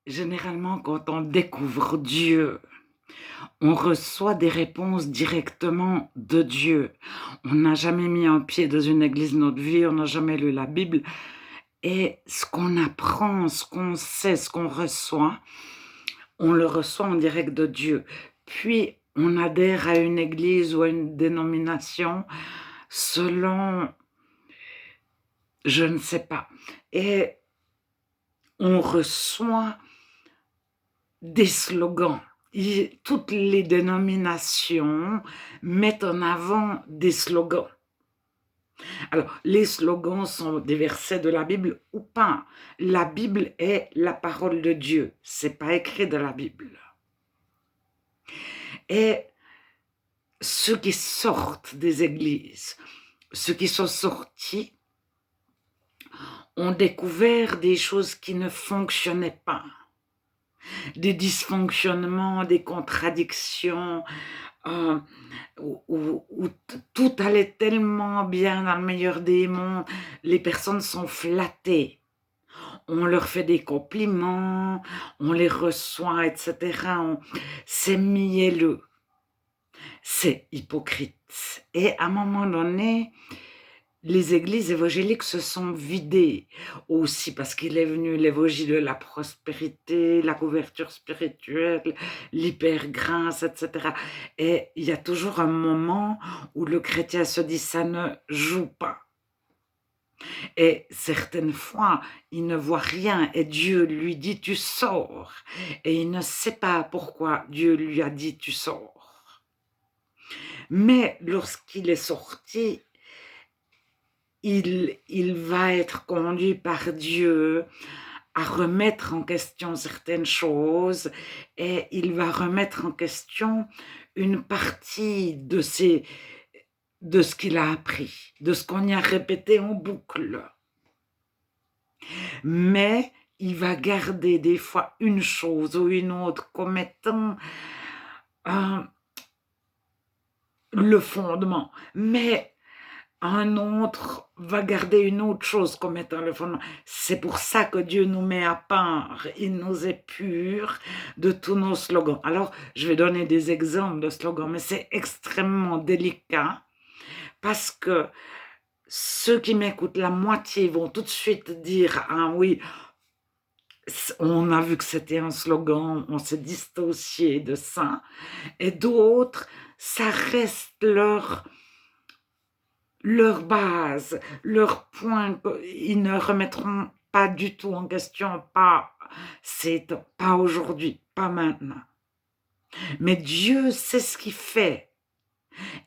Généralement, quand on découvre Dieu, on reçoit des réponses directement de Dieu. On n'a jamais mis un pied dans une église de notre vie, on n'a jamais lu la Bible et ce qu'on apprend, ce qu'on sait, ce qu'on reçoit, on le reçoit en direct de Dieu. Puis, on adhère à une église ou à une dénomination selon je ne sais pas et on reçoit des slogans. Toutes les dénominations mettent en avant des slogans. Alors, les slogans sont des versets de la Bible ou pas. La Bible est la parole de Dieu. C'est pas écrit dans la Bible. Et ceux qui sortent des églises, ceux qui sont sortis, ont découvert des choses qui ne fonctionnaient pas. Des dysfonctionnements, des contradictions, euh, où tout allait tellement bien dans le meilleur des mondes, les personnes sont flattées. On leur fait des compliments, on les reçoit, etc. C'est mielleux, c'est hypocrite. Et à un moment donné, les églises évangéliques se sont vidées aussi parce qu'il est venu l'évangile de la prospérité, la couverture spirituelle, l'hypergrâce, etc. Et il y a toujours un moment où le chrétien se dit ça ne joue pas. Et certaines fois, il ne voit rien et Dieu lui dit tu sors. Et il ne sait pas pourquoi Dieu lui a dit tu sors. Mais lorsqu'il est sorti, il va être conduit par Dieu à remettre en question certaines choses et il va remettre en question une partie de ce qu'il a appris, de ce qu'on y a répété en boucle. Mais il va garder des fois une chose ou une autre comme étant le fondement. Mais un autre va garder une autre chose comme étant le fondement. C'est pour ça que Dieu nous met à part, il nous épure de tous nos slogans. Alors, je vais donner des exemples de slogans, mais c'est extrêmement délicat parce que ceux qui m'écoutent, la moitié vont tout de suite dire « Ah oui, on a vu que c'était un slogan, on s'est dissocié de ça. » Et d'autres, ça reste leur base, leur point, ils ne remettront pas du tout en question, pas aujourd'hui, pas maintenant. Mais Dieu sait ce qu'il fait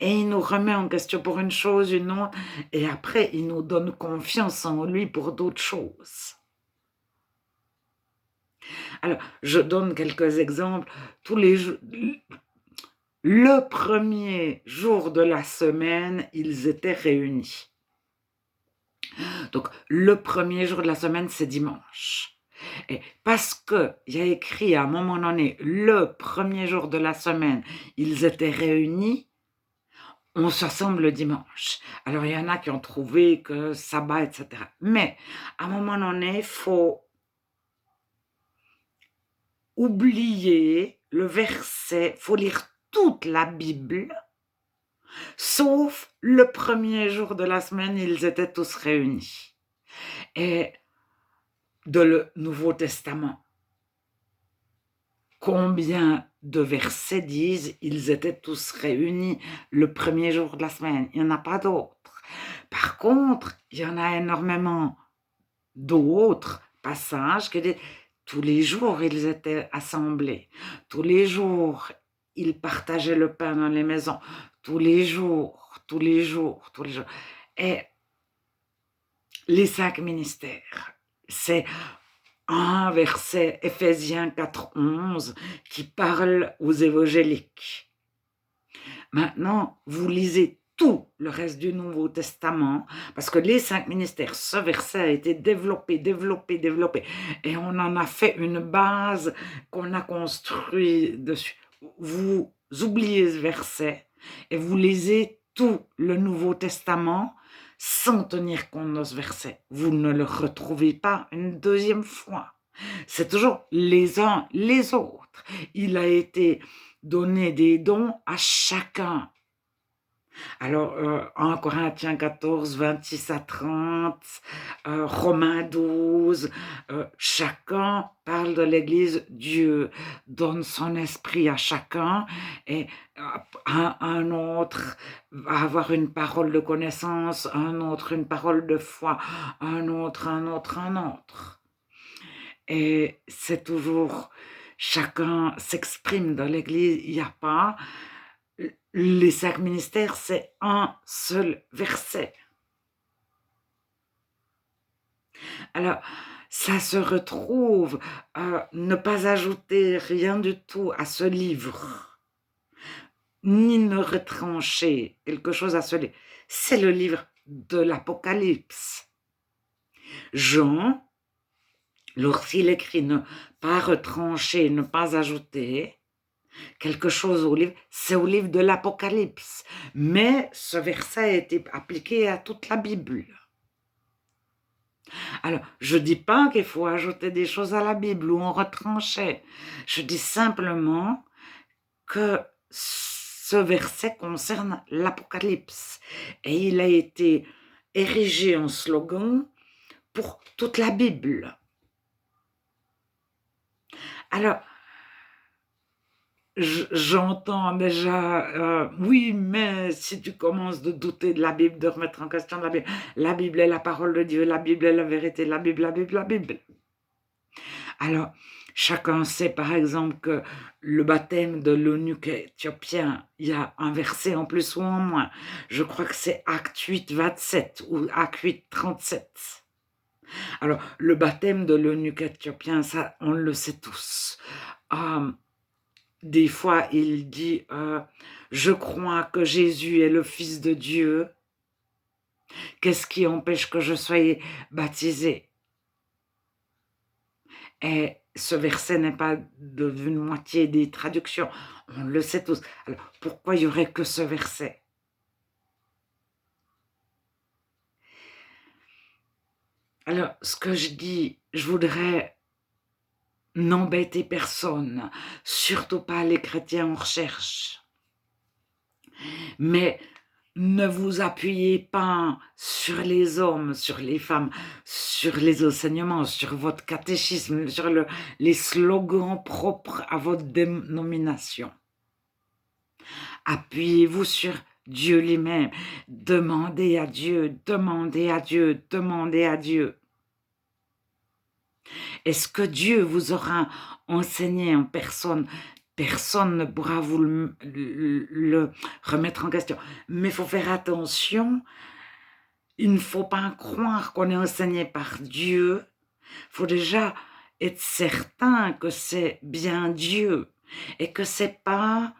et il nous remet en question pour une chose, une autre, et après il nous donne confiance en lui pour d'autres choses. Alors, je donne quelques exemples. Tous les jours, le premier jour de la semaine, ils étaient réunis. Donc, le premier jour de la semaine, c'est dimanche. Et parce qu'il y a écrit à un moment donné, le premier jour de la semaine, ils étaient réunis, on s'assemble le dimanche. Alors, il y en a qui ont trouvé que sabbat, etc. Mais, à un moment donné, il faut oublier le verset, il faut lire toute la Bible, sauf le premier jour de la semaine, ils étaient tous réunis. Et de le Nouveau Testament, combien de versets disent ils étaient tous réunis le premier jour de la semaine? Il n'y en a pas d'autres. Par contre, il y en a énormément d'autres passages qui disent tous les jours ils étaient assemblés, tous les jours ils partageaient le pain dans les maisons, tous les jours, tous les jours, tous les jours. Et les 5 ministères, c'est un verset, Éphésiens 4,11, qui parle aux évangéliques. Maintenant, vous lisez tout le reste du Nouveau Testament, parce que les 5 ministères, ce verset a été développé, et on en a fait une base qu'on a construit dessus. Vous oubliez ce verset, et vous lisez tout le Nouveau Testament, sans tenir compte de ce verset. Vous ne le retrouvez pas une deuxième fois. C'est toujours les uns les autres. Il a été donné des dons à chacun. Alors, 1 Corinthiens 14, 26 à 30, Romains 12, chacun parle de l'Église. Dieu donne son esprit à chacun et un autre va avoir une parole de connaissance, un autre une parole de foi, un autre, un autre, un autre. Et c'est toujours, chacun s'exprime dans l'Église, il n'y a pas les 5 ministères, c'est un seul verset. Alors, ça se retrouve, ne pas ajouter rien du tout à ce livre, ni ne retrancher quelque chose à ce livre. C'est le livre de l'Apocalypse. Jean, lorsqu'il écrit ne pas retrancher, ne pas ajouter quelque chose au livre, c'est au livre de l'Apocalypse. Mais ce verset a été appliqué à toute la Bible. Alors, je ne dis pas qu'il faut ajouter des choses à la Bible ou en retrancher. Je dis simplement que ce verset concerne l'Apocalypse et il a été érigé en slogan pour toute la Bible. Alors, j'entends déjà, oui, mais si tu commences de douter de la Bible, de remettre en question la Bible est la parole de Dieu, la Bible est la vérité, la Bible, la Bible, la Bible. Alors, chacun sait par exemple que le baptême de l'eunuque éthiopien, il y a un verset en plus ou en moins. Je crois que c'est Acte 8, 27 ou Acte 8, 37. Alors, le baptême de l'eunuque éthiopien, ça, on le sait tous. Des fois, il dit je crois que Jésus est le Fils de Dieu. Qu'est-ce qui empêche que je sois baptisé? Et ce verset n'est pas d'une moitié des traductions. On le sait tous. Alors, pourquoi il n'y aurait que ce verset? Alors, ce que je dis, je voudrais n'embêter personne, surtout pas les chrétiens en recherche. Mais ne vous appuyez pas sur les hommes, sur les femmes, sur les enseignements, sur votre catéchisme, sur les slogans propres à votre dénomination. Appuyez-vous sur Dieu lui-même. Demandez à Dieu, demandez à Dieu, demandez à Dieu. Est-ce que Dieu vous aura enseigné en personne? Personne ne pourra vous le remettre en question. Mais il faut faire attention. Il ne faut pas croire qu'on est enseigné par Dieu. Il faut déjà être certain que c'est bien Dieu et que ce n'est pas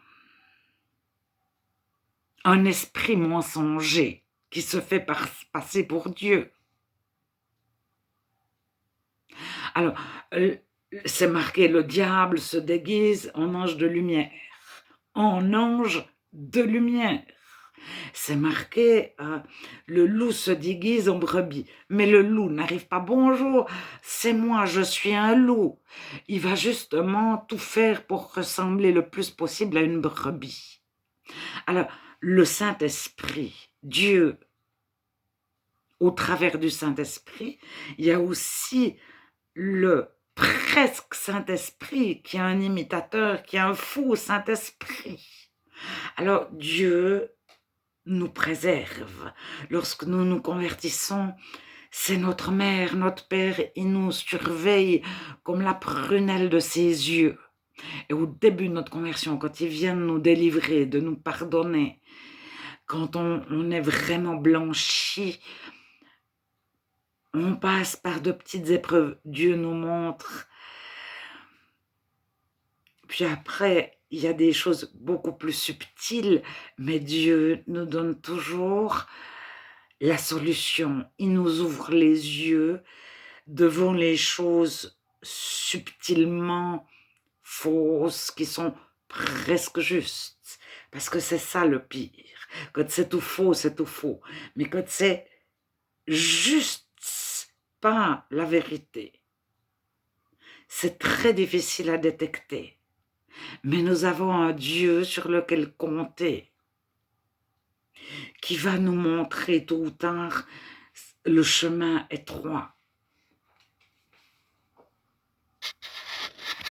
un esprit mensonger qui se fait passer pour Dieu. Alors, c'est marqué, le diable se déguise en ange de lumière. En ange de lumière. C'est marqué, le loup se déguise en brebis. Mais le loup n'arrive pas, bonjour, c'est moi, je suis un loup. Il va justement tout faire pour ressembler le plus possible à une brebis. Alors, le Saint-Esprit, Dieu, au travers du Saint-Esprit, il y a aussi le presque Saint-Esprit, qui est un imitateur, qui est un faux Saint-Esprit. Alors, Dieu nous préserve. Lorsque nous nous convertissons, c'est notre mère, notre père, il nous surveille comme la prunelle de ses yeux. Et au début de notre conversion, quand il vient de nous délivrer, de nous pardonner, quand on est vraiment blanchi, on passe par de petites épreuves. Dieu nous montre. Puis après, il y a des choses beaucoup plus subtiles, mais Dieu nous donne toujours la solution. Il nous ouvre les yeux devant les choses subtilement fausses qui sont presque justes. Parce que c'est ça le pire. Quand c'est tout faux, c'est tout faux. Mais quand c'est juste pas la vérité, C'est très difficile à détecter. Mais nous avons un Dieu sur lequel compter, qui va nous montrer tôt ou tard le chemin étroit.